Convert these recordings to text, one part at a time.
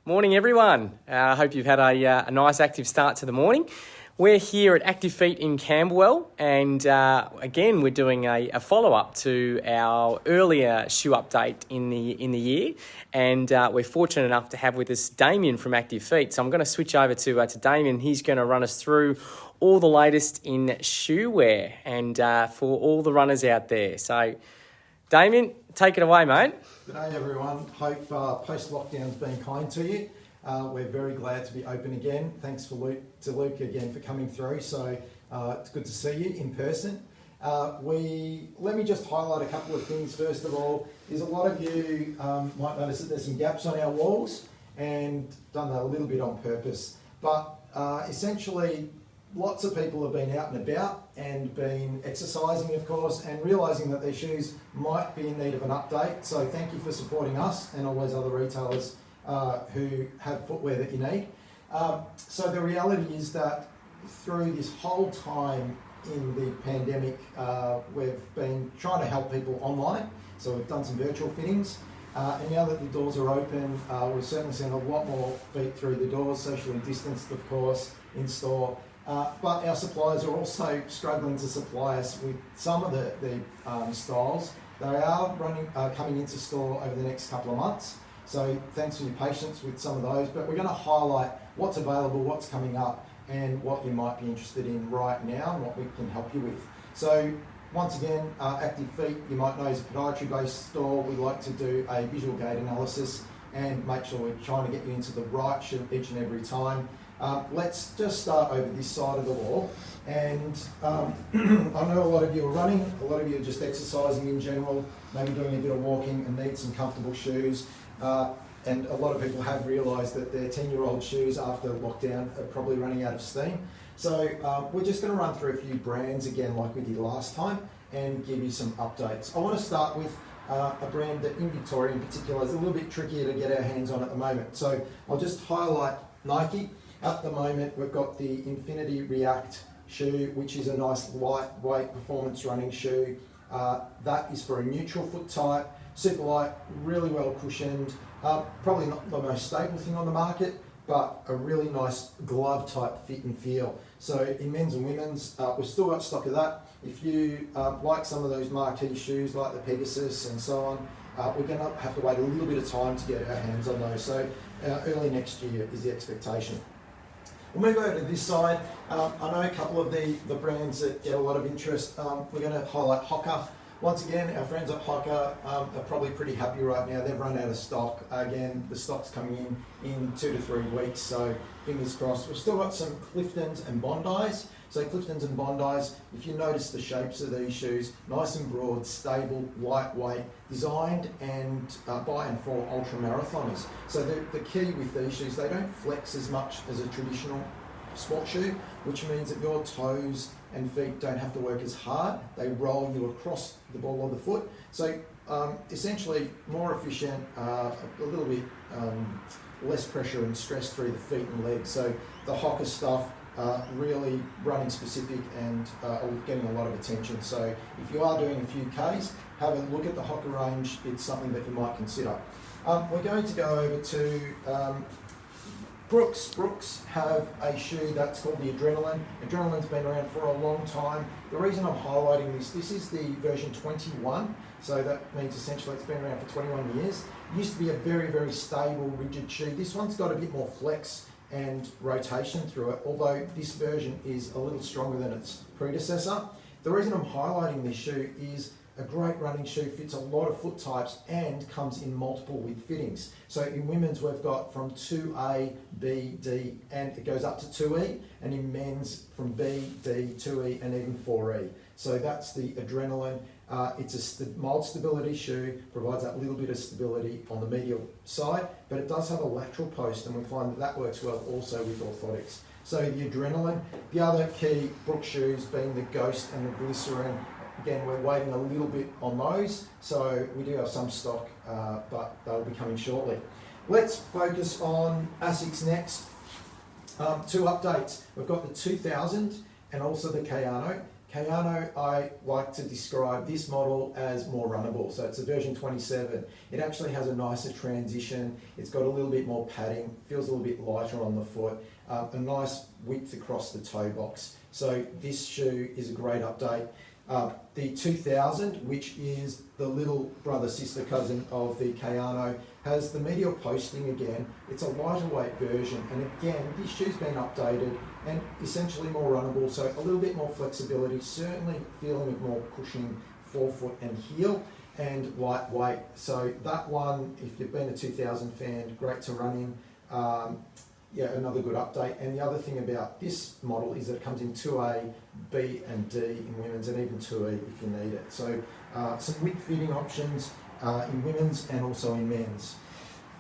Morning everyone. I hope you've had a nice active start to the morning. We're here at Active Feet in Camberwell, and again we're doing a follow-up to our earlier shoe update in the year, and we're fortunate enough to have with us Damian from Active Feet. So I'm going to switch over to Damian. He's going to run us through all the latest in shoe wear and for all the runners out there. So Damian, take it away, mate. Good day, everyone. Hope post-lockdown's been kind to you. We're very glad to be open again. Thanks to Luke again for coming through. So it's good to see you in person. Let me just highlight a couple of things. First of all, is a lot of you might notice that there's some gaps on our walls, and done that a little bit on purpose. But essentially, lots of people have been out and about and been exercising, of course, and realising that their shoes might be in need of an update. So thank you for supporting us and all those other retailers who have footwear that you need. So the reality is that through this whole time in the pandemic, we've been trying to help people online. So we've done some virtual fittings. And now that the doors are open, we've certainly seen a lot more feet through the doors, socially distanced, of course, in store. But our suppliers are also struggling to supply us with some of the styles. They are coming into store over the next couple of months. So thanks for your patience with some of those. But we're going to highlight what's available, what's coming up, and what you might be interested in right now and what we can help you with. So once again, Active Feet, you might know, is a podiatry-based store. We like to do a visual gait analysis and make sure we're trying to get you into the right shoe each and every time. Let's just start over this side of the wall. And I know a lot of you are running, a lot of you are just exercising in general, maybe doing a bit of walking and need some comfortable shoes. And a lot of people have realised that their 10-year-old shoes after lockdown are probably running out of steam. So we're just going to run through a few brands again like we did last time and give you some updates. I want to start with a brand that in Victoria in particular is a little bit trickier to get our hands on at the moment. So I'll just highlight Nike. At the moment, we've got the Infinity React shoe, which is a nice lightweight performance running shoe. That is for a neutral foot type, super light, really well cushioned, probably not the most stable thing on the market, but a really nice glove type fit and feel. So in men's and women's, we've still got stock of that. If you like some of those marquee shoes like the Pegasus and so on, we're going to have to wait a little bit of time to get our hands on those. So early next year is the expectation. We'll move over to this side. I know a couple of the brands that get a lot of interest. We're going to highlight Hoka. Once again, our friends at Hoka are probably pretty happy right now. They've run out of stock. Again, the stock's coming in 2 to 3 weeks, so fingers crossed. We've still got some Cliftons and Bondis. So Cliftons and Bondis, if you notice the shapes of these shoes, nice and broad, stable, lightweight, designed and by and for ultra marathoners. So the key with these shoes, they don't flex as much as a traditional sport shoe, which means that your toes and feet don't have to work as hard. They roll you across the ball of the foot. So essentially more efficient, a little bit less pressure and stress through the feet and legs. So the Hoka stuff, really running specific and getting a lot of attention. So if you are doing a few Ks, have a look at the Hoka range. It's something that you might consider. We're going to go over to Brooks. Brooks have a shoe that's called the Adrenaline. Adrenaline's been around for a long time. The reason I'm highlighting this is the version 21. So that means essentially it's been around for 21 years. It used to be a very, very stable, rigid shoe. This one's got a bit more flex and rotation through it, although this version is a little stronger than its predecessor. The reason I'm highlighting this shoe is a great running shoe, fits a lot of foot types and comes in multiple width fittings. So in women's we've got from 2A, B, D, and it goes up to 2E, and in men's from B, D, 2E and even 4E. So that's the Adrenaline. It's a mild stability shoe, provides that little bit of stability on the medial side, but it does have a lateral post, and we find that works well also with orthotics. So the Adrenaline. The other key Brooks shoes being the Ghost and the Glycerin. Again, we're waiting a little bit on those, so we do have some stock, but they'll be coming shortly. Let's focus on Asics next. 2 updates. We've got the 2000 and also the Kayano. Kayano, I like to describe this model as more runnable. So it's a version 27. It actually has a nicer transition. It's got a little bit more padding, feels a little bit lighter on the foot, a nice width across the toe box. So this shoe is a great update. The 2000, which is the little brother, sister, cousin of the Kayano, has the medial posting again. It's a lighter weight version, and again, this shoe's been updated and essentially more runnable, so a little bit more flexibility, certainly feeling of more cushioning forefoot and heel, and lightweight. So that one, if you've been a 2000 fan, great to run in. Yeah, another good update. And the other thing about this model is that it comes in 2A, B and D in women's, and even 2E if you need it. So some width fitting options in women's and also in men's.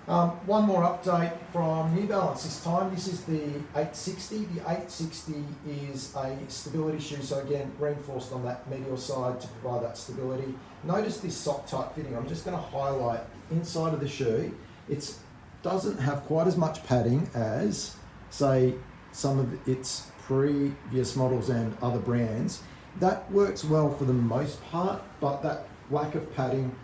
One more update from New Balance this time. This is the 860. The 860 is a stability shoe, so again, reinforced on that medial side to provide that stability. Notice this sock type fitting. I'm just going to highlight inside of the shoe. It doesn't have quite as much padding as, say, some of its previous models and other brands. That works well for the most part, but that lack of padding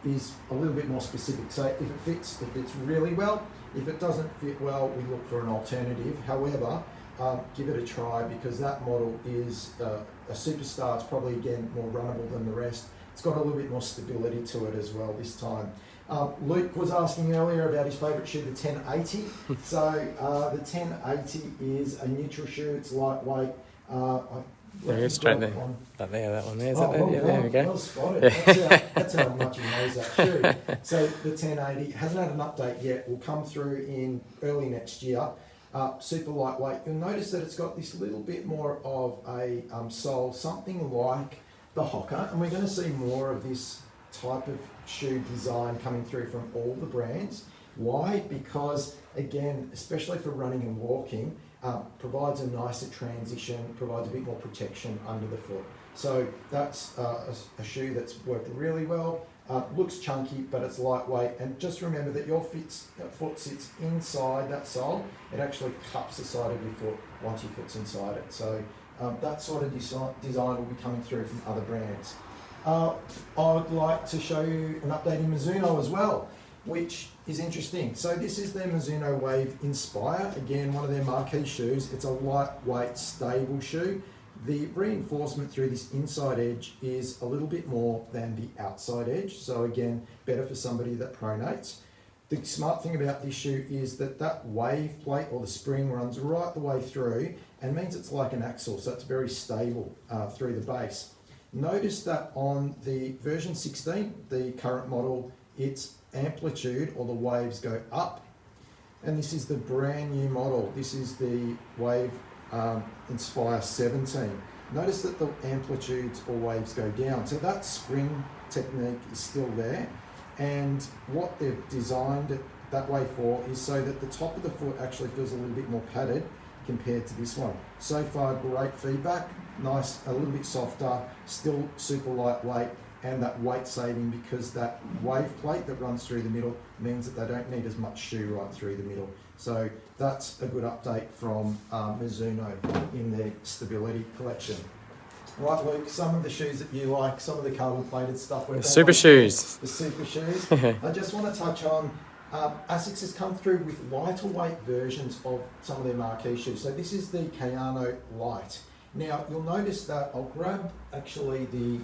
is a little bit more specific. So if it fits really well. If it doesn't fit well, we look for an alternative. However, give it a try, because that model is a superstar. It's probably, again, more runnable than the rest. It's got a little bit more stability to it as well this time. Luke was asking earlier about his favourite shoe, the 1080. So the 1080 is a neutral shoe. It's lightweight. There you go, straight there. That one there. Is that there? Yeah, there we go. Well spotted. That's how much he knows that shoe. So the 1080 hasn't had an update yet. Will come through in early next year. Super lightweight. You'll notice that it's got this little bit more of a sole, something like the Hoka, and we're going to see more of this type of shoe design coming through from all the brands. Why? Because, again, especially for running and walking, provides a nicer transition, provides a bit more protection under the foot. So that's a shoe that's worked really well. Looks chunky, but it's lightweight. And just remember that your foot sits inside that sole. It actually cups the side of your foot once your foot's inside it. So that sort of design will be coming through from other brands. I'd like to show you an update in Mizuno as well, which is interesting. So this is their Mizuno Wave Inspire. Again, one of their marquee shoes. It's a lightweight, stable shoe. The reinforcement through this inside edge is a little bit more than the outside edge. So again, better for somebody that pronates. The smart thing about this shoe is that that wave plate or the spring runs right the way through and means it's like an axle. So it's very stable through the base. Notice that on the version 16, the current model, its amplitude or the waves go up. And this is the brand new model. This is the Wave Inspire 17. Notice that the amplitudes or waves go down. So that spring technique is still there. And what they've designed it that way for is so that the top of the foot actually feels a little bit more padded compared to this one. So far, great feedback. Nice, a little bit softer, still super lightweight, and that weight saving, because that wave plate that runs through the middle means that they don't need as much shoe right through the middle. So that's a good update from Mizuno in their stability collection. Right, Luke, some of the shoes that you like, some of the carbon plated stuff. The super shoes. The super shoes. I just want to touch on, ASICS has come through with lighter weight versions of some of their marquee shoes. So this is the Kayano Light. Now, you'll notice that I'll grab actually the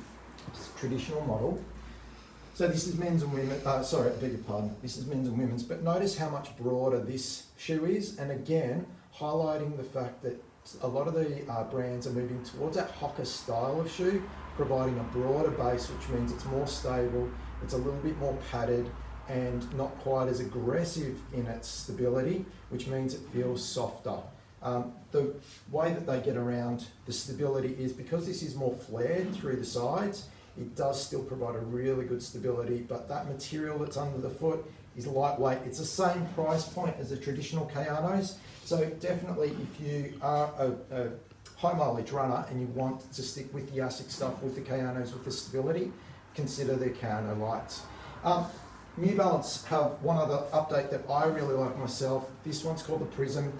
traditional model. So this is men's and women's, sorry, I beg your pardon, this is men's and women's, but notice how much broader this shoe is, and again, highlighting the fact that a lot of the brands are moving towards that Hoka style of shoe, providing a broader base, which means it's more stable, it's a little bit more padded, and not quite as aggressive in its stability, which means it feels softer. The way that they get around the stability is because this is more flared through the sides, it does still provide a really good stability, but that material that's under the foot is lightweight. It's the same price point as the traditional Kayanos, so definitely if you are a high mileage runner and you want to stick with the ASIC stuff, with the Kayanos, with the stability, consider the Kayano Lights. New Balance have one other update that I really like myself. This one's called the Prism.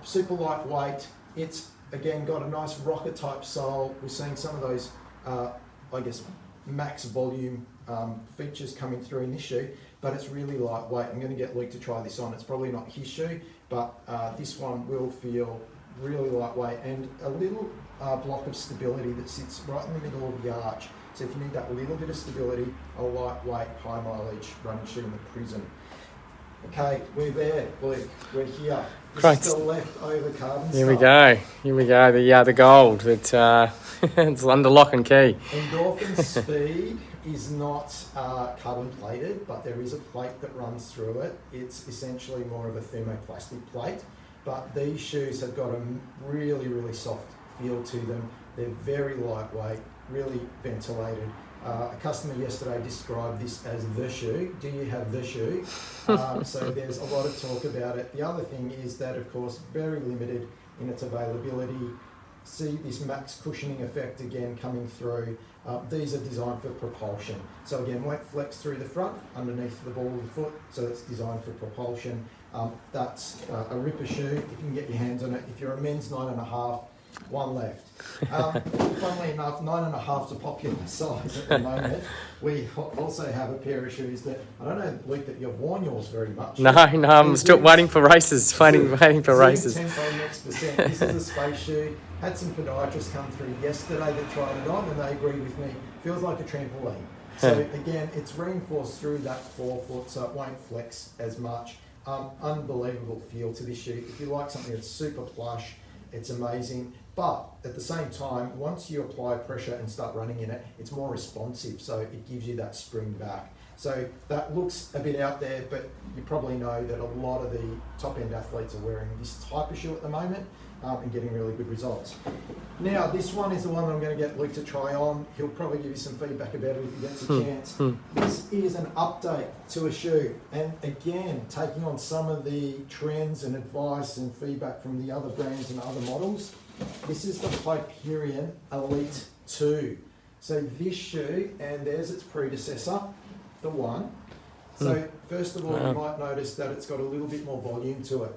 Super lightweight. It's again, got a nice rocker type sole. We're seeing some of those, I guess, max volume features coming through in this shoe, but it's really lightweight. I'm going to get Luke to try this on. It's probably not his shoe, but this one will feel really lightweight and a little block of stability that sits right in the middle of the arch. So if you need that little bit of stability, a lightweight, high mileage running shoe in the Prism. Okay, we're there, Luke. We're here. This is the leftover carbon Here we go. Here we go. The gold. It's under lock and key. Endorphin Speed is not carbon plated, but there is a plate that runs through it. It's essentially more of a thermoplastic plate, but these shoes have got a really, really soft feel to them. They're very lightweight, really ventilated. A customer yesterday described this as the shoe. Do you have the shoe? So there's a lot of talk about it. The other thing is that, of course, very limited in its availability. See this max cushioning effect again coming through. These are designed for propulsion. So again, won't flex through the front, underneath the ball of the foot, so it's designed for propulsion. That's a ripper shoe, if you can get your hands on it. If you're a men's 9.5, one left. Funnily enough, 9.5's a popular size at the moment. We also have a pair of shoes that, I don't know, Luke, that you've worn yours very much. No, I'm still waiting for races. Waiting for races. Tempo next percent. This is a space shoe. Had some podiatrists come through yesterday that tried it on and they agreed with me. Feels like a trampoline. So again, it's reinforced through that forefoot, so it won't flex as much. Unbelievable feel to this shoe. If you like something that's super plush, it's amazing. But at the same time, once you apply pressure and start running in it, it's more responsive, so it gives you that spring back. So that looks a bit out there, but you probably know that a lot of the top-end athletes are wearing this type of shoe at the moment and getting really good results. Now, this one is the one I'm going to get Luke to try on. He'll probably give you some feedback about it if he gets a chance. This is an update to a shoe, and again, taking on some of the trends and advice and feedback from the other brands and other models. This is the Hyperion Elite 2. So this shoe, and there's its predecessor, the one. So first of all, you might notice that it's got a little bit more volume to it.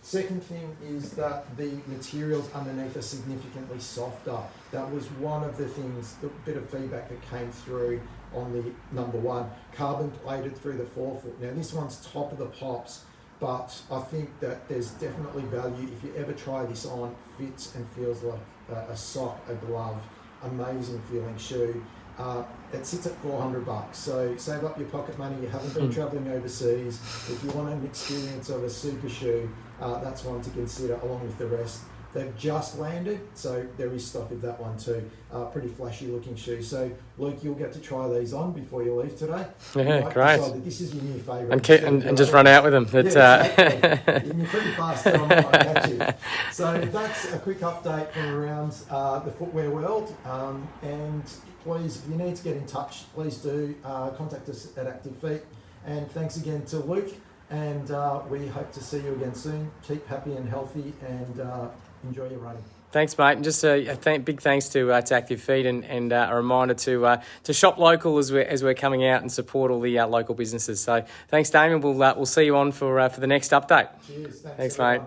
Second thing is that the materials underneath are significantly softer. That was one of the things, the bit of feedback that came through on the number one. Carbon plated through the forefoot. Now this one's top of the pops, but I think that there's definitely value if you ever try this on. Fits and feels like a sock, a glove, amazing feeling shoe. It sits at $400, so save up your pocket money. You haven't been travelling overseas. If you want an experience of a super shoe, that's one to consider along with the rest. They've just landed, so there is stock of that one too. Pretty flashy looking shoe. So Luke, you'll get to try these on before you leave today. Yeah, great. That this is your new favourite. And just run out with them. Exactly. You're pretty fast on catch you. So that's a quick update from around the footwear world. And please, if you need to get in touch, please do contact us at Active Feet. And thanks again to Luke. And we hope to see you again soon. Keep happy and healthy, and enjoy your running. Thanks, mate. And just a big thanks to Active Feet, and a reminder to shop local as we're coming out and support all the local businesses. So thanks, Damian. We'll see you on for the next update. Cheers. Thanks, mate.